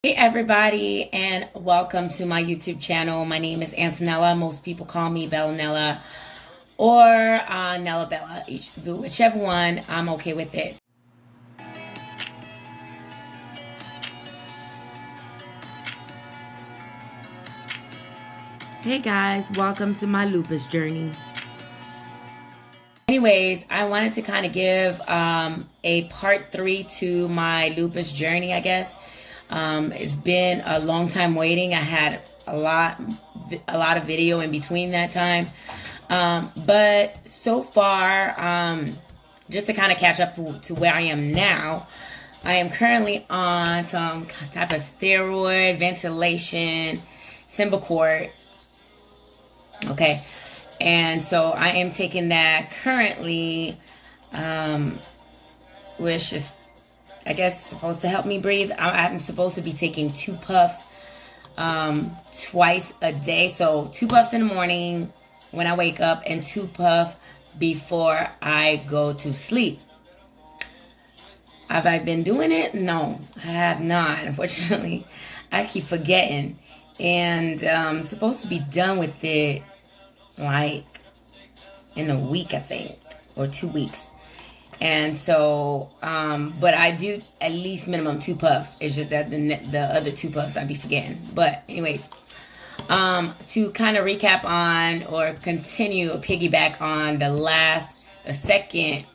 Hey everybody, and welcome to my YouTube channel. My name is Antonella. Most people call me Bellanella or Nella Bella. Whichever one, I'm okay with it. Hey guys, welcome to my lupus journey. Anyways, I wanted to kind of give a part 3 to my lupus journey, I guess. It's been a long time waiting. I had a lot of video in between that time. But so far, just to kind of catch up to where I am now, I am currently on some type of steroid, ventilation, Symbicort. Okay. And so I am taking that currently, which is, I guess, supposed to help me breathe. I'm supposed to be taking 2 puffs twice a day. So 2 puffs in the morning when I wake up and 2 puffs before I go to sleep. Have I been doing it? No, I have not. Unfortunately, I keep forgetting. And I'm supposed to be done with it like in a week, I think, or 2 weeks. And so, but I do at least minimum 2 puffs. It's just that the other 2 puffs I be forgetting. But anyways, to kind of recap on or continue or piggyback on the second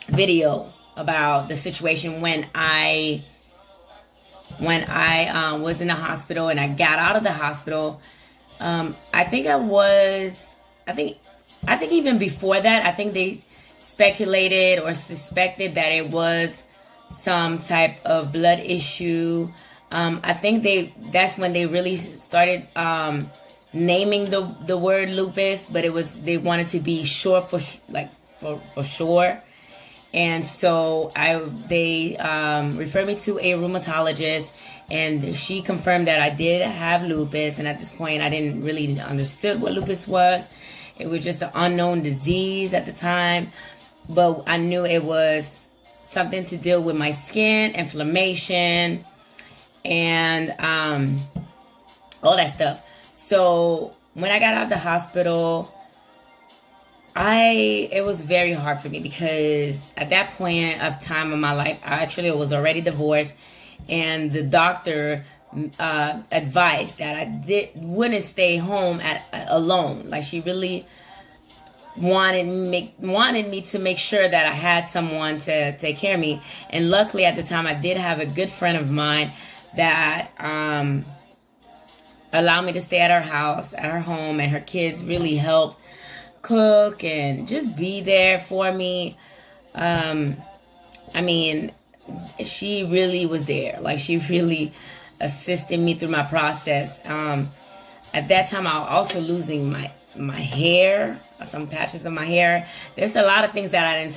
video about the situation when I was in the hospital and I got out of the hospital. I think even before that, I think they speculated or suspected that it was some type of blood issue. I think that's when they really started naming the word lupus, but they wanted to be sure for sure. And so they referred me to a rheumatologist, and she confirmed that I did have lupus. And at this point, I didn't really understood what lupus was. It was just an unknown disease at the time, but I knew it was something to deal with my skin, inflammation, and all that stuff. So when I got out of the hospital, it was very hard for me because at that point of time in my life, I actually was already divorced, and the doctor advised that I wouldn't stay home alone. Like, she really wanted me to make sure that I had someone to take care of me. And luckily at the time, I did have a good friend of mine that allowed me to stay at her home, and her kids really helped cook and just be there for me. I mean, she really was there. Like, she really assisted me through my process. At that time, I was also losing my hair, some patches of my hair. There's a lot of things that I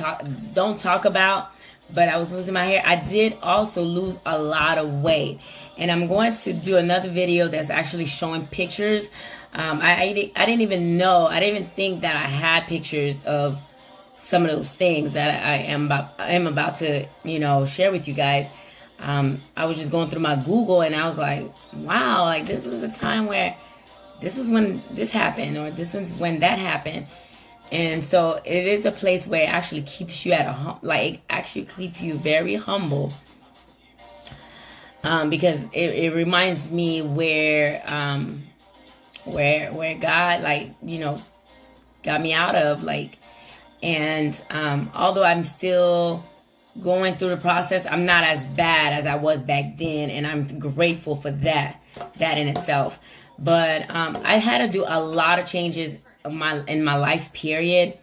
don't talk about, but I was losing my hair. I did also lose a lot of weight, and I'm going to do another video that's actually showing pictures. I didn't even think that I had pictures of some of those things that I am about to, share with you guys. I was just going through my Google, and I was like, wow, like, this was a time where this is when this happened, or this was when that happened. And so it is a place where it actually keeps you it actually keeps you very humble. Because it reminds me where God, got me out of, and although I'm still going through the process, I'm not as bad as I was back then, and I'm grateful for that in itself. But I had to do a lot of changes in my life period.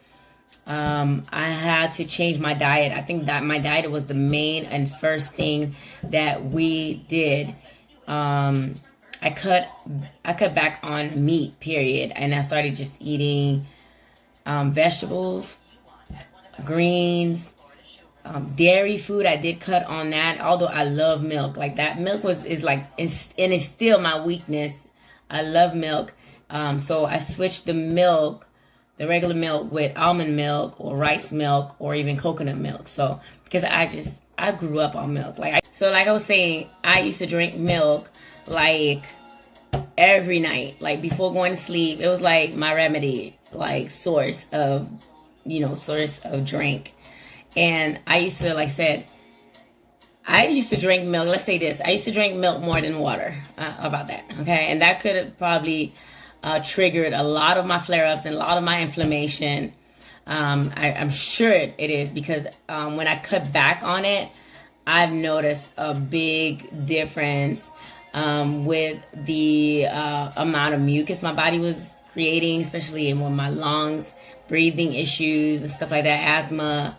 I had to change my diet. I think that my diet was the main and first thing that we did. I cut back on meat, period, and I started just eating vegetables, greens, dairy food. I did cut on that, although I love milk. Like, that milk is still my weakness. I love milk. So I switched the regular milk, with almond milk or rice milk or even coconut milk. So because I just I grew up on milk. So like I was saying, I used to drink milk like every night, like before going to sleep. It was like my remedy, like source of drink. And I used to, like I said, I used to drink milk. Let's say this. I used to drink milk more than water. About that. Okay. And that could have probably triggered a lot of my flare-ups and a lot of my inflammation. I'm sure it is, because when I cut back on it, I've noticed a big difference with the amount of mucus my body was creating, especially with my lungs, breathing issues and stuff like that, asthma.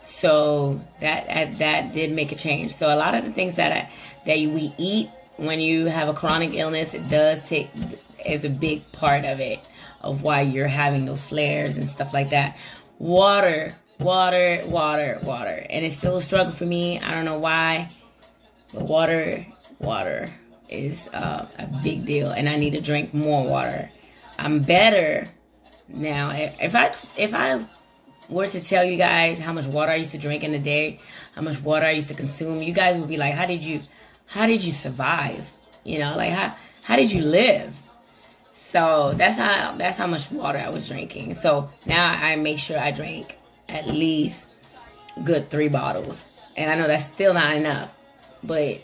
So that did make a change. So a lot of the things that we eat when you have a chronic illness, it does is a big part of it, of why you're having those flares and stuff like that. Water. And it's still a struggle for me. I don't know why, but water is a big deal, and I need to drink more water. I'm better now. If I were to tell you guys how much water I used to drink in a day, how much water I used to consume, you guys would be like, how did you survive? Like how did you live? So that's how much water I was drinking. So now I make sure I drink at least good 3 bottles. And I know that's still not enough, but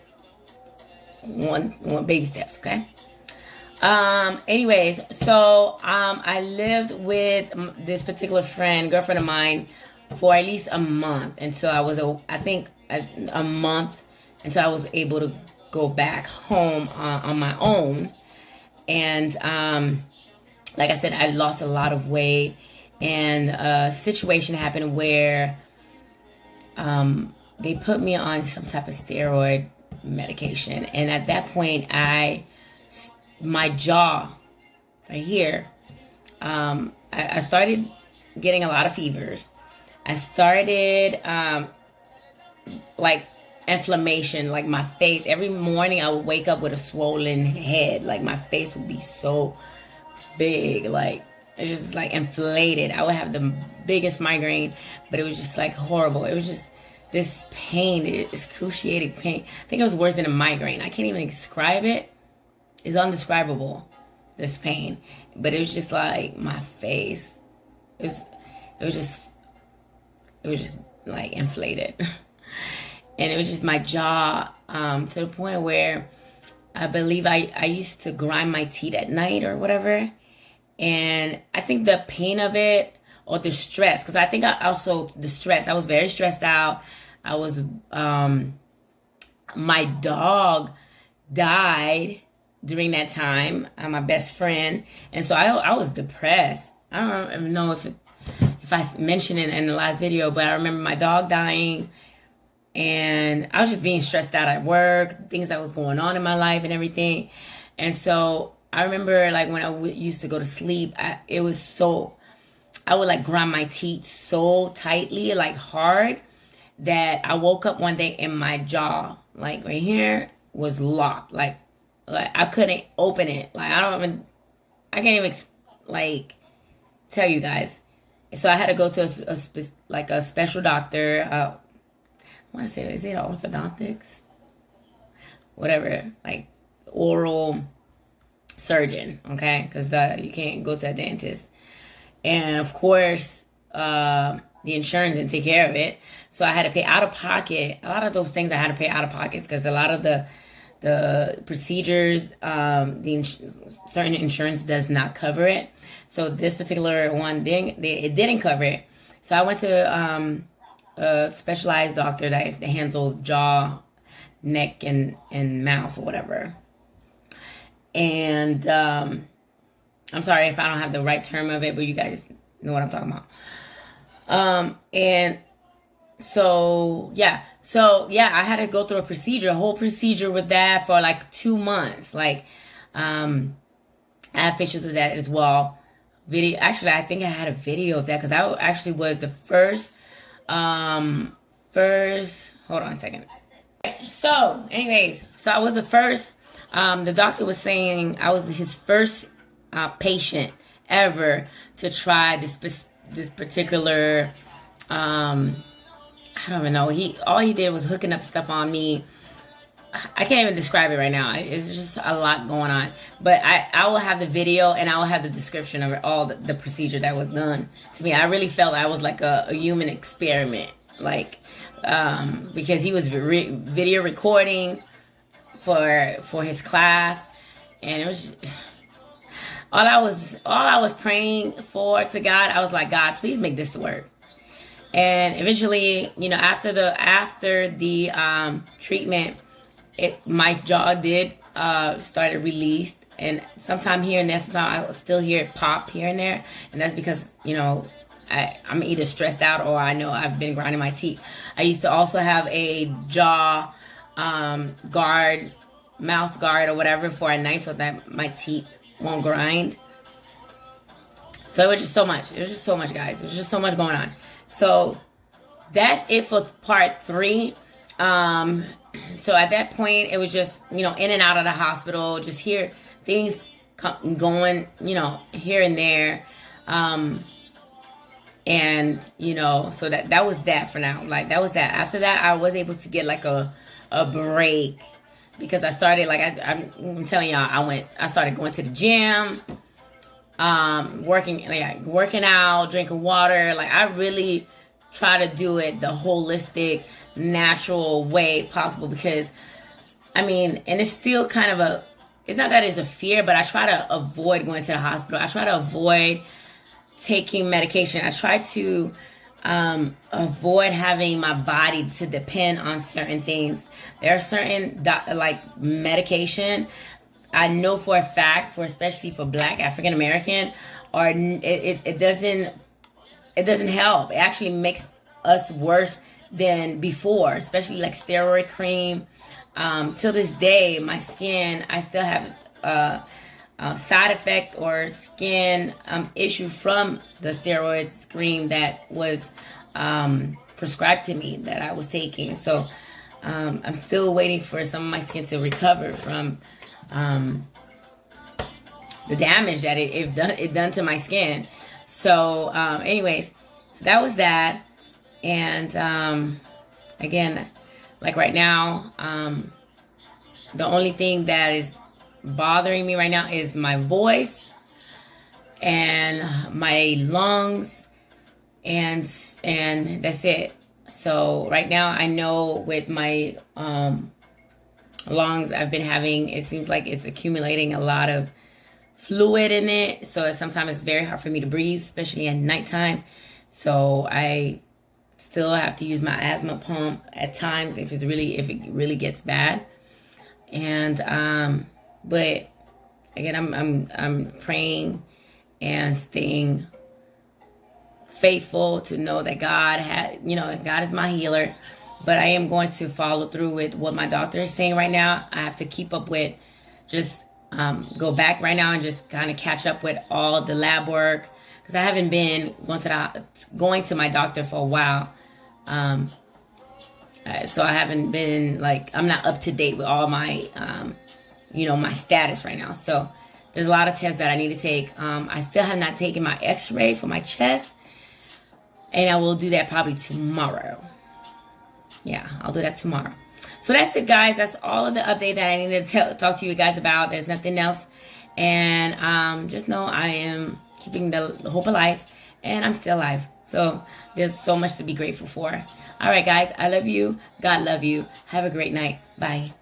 one baby steps, okay? Anyways, so I lived with this particular girlfriend of mine, for at least a month. And so I was a month until I was able to go back home on my own. And like I said, I lost a lot of weight, and a situation happened where they put me on some type of steroid medication. And at that point, my jaw right here, I started getting a lot of fevers. I started like inflammation, like my face. Every morning I would wake up with a swollen head. Like my face would be so big, like it was just like inflated. I would have the biggest migraine, but it was just like horrible. It was just this pain, excruciating pain. I think it was worse than a migraine. I can't even describe it. It's indescribable, this pain. But it was just like my face. It was just like inflated. And it was just my jaw, to the point where I believe I used to grind my teeth at night or whatever. And I think the pain of it, or the stress, because I think I was very stressed out. I was, my dog died during that time, my best friend. And so I was depressed. I don't even know if I mentioned it in the last video, but I remember my dog dying. And I was just being stressed out at work, things that was going on in my life and everything. And so I remember, like, when I used to go to sleep, I would like grind my teeth so tightly, like hard, that I woke up one day and my jaw, like right here, was locked. Like I couldn't open it. Like I can't even like tell you guys. So I had to go to a special doctor. I want to say, is it orthodontics? Whatever, like oral surgeon, okay? Because you can't go to a dentist. And of course, the insurance didn't take care of it. So I had to pay out of pocket. A lot of those things I had to pay out of pocket, because a lot of the procedures, certain insurance does not cover it. So this particular one, it didn't cover it. So I went to a specialized doctor that handles jaw, neck, and mouth or whatever. And I'm sorry if I don't have the right term of it, but you guys know what I'm talking about. And so yeah, I had to go through a whole procedure with that for like 2 months. Like, I have pictures of that as well. Actually, I think I had a video of that, because I actually was the first, hold on a second. So anyways, I was the first, the doctor was saying I was his first patient ever to try this particular I don't even know. All he did was hooking up stuff on me. I can't even describe it right now. It's just a lot going on. But I will have the video and I will have the description of all the procedure that was done to me. I really felt I was like a human experiment. Like, because he was video recording for his class. And it was... All I was praying for to God, I was like, God, please make this work. And eventually, you know, after the treatment, my jaw did started released, and sometime here and there, sometimes I still hear it pop here and there, and that's because, you know, I'm either stressed out or I know I've been grinding my teeth. I used to also have a jaw guard, mouth guard or whatever for at night so that my teeth won't grind. So it was just so much. It was just so much, guys. It was just so much going on. So that's it for part 3. So at that point, it was just, you know, in and out of the hospital, just hear things going, you know, here and there. And, you know, so that was that for now. Like, that was that. After that, I was able to get like a break. Because I started, like, I'm telling y'all, I started going to the gym, working out, drinking water. Like, I really try to do it the holistic, natural way possible. Because, I mean, and it's still kind of it's not that it's a fear, but I try to avoid going to the hospital. I try to avoid taking medication. I try to avoid having my body to depend on certain things. There are certain like medication I know for a fact, especially for Black African American, or it doesn't help. It actually makes us worse than before, especially like steroid cream. Till this day, my skin, I still have side effect or skin issue from the steroid cream that was prescribed to me that I was taking. So I'm still waiting for some of my skin to recover from the damage that it done to my skin. So anyways, so that was that. And again, like right now, the only thing that is bothering me right now is my voice and my lungs, and that's it. So right now I know with my lungs, I've been having, it seems like it's accumulating a lot of fluid in it, so sometimes it's very hard for me to breathe, especially at nighttime. So I still have to use my asthma pump at times if it really gets bad. And but again, I'm praying and staying faithful to know that God is my healer. But I am going to follow through with what my doctor is saying right now. I have to keep up with, just go back right now and just kind of catch up with all the lab work, because I haven't been going to my doctor for a while. So I haven't been, like, I'm not up to date with all my my status right now. So there's a lot of tests that I need to take. I still have not taken my x-ray for my chest, and I will do that probably tomorrow. Yeah, I'll do that tomorrow. So that's it, guys. That's all of the update that I needed to talk to you guys about. There's nothing else. And just know I am keeping the hope alive, and I'm still alive. So there's so much to be grateful for. All right, guys. I love you. God love you. Have a great night. Bye.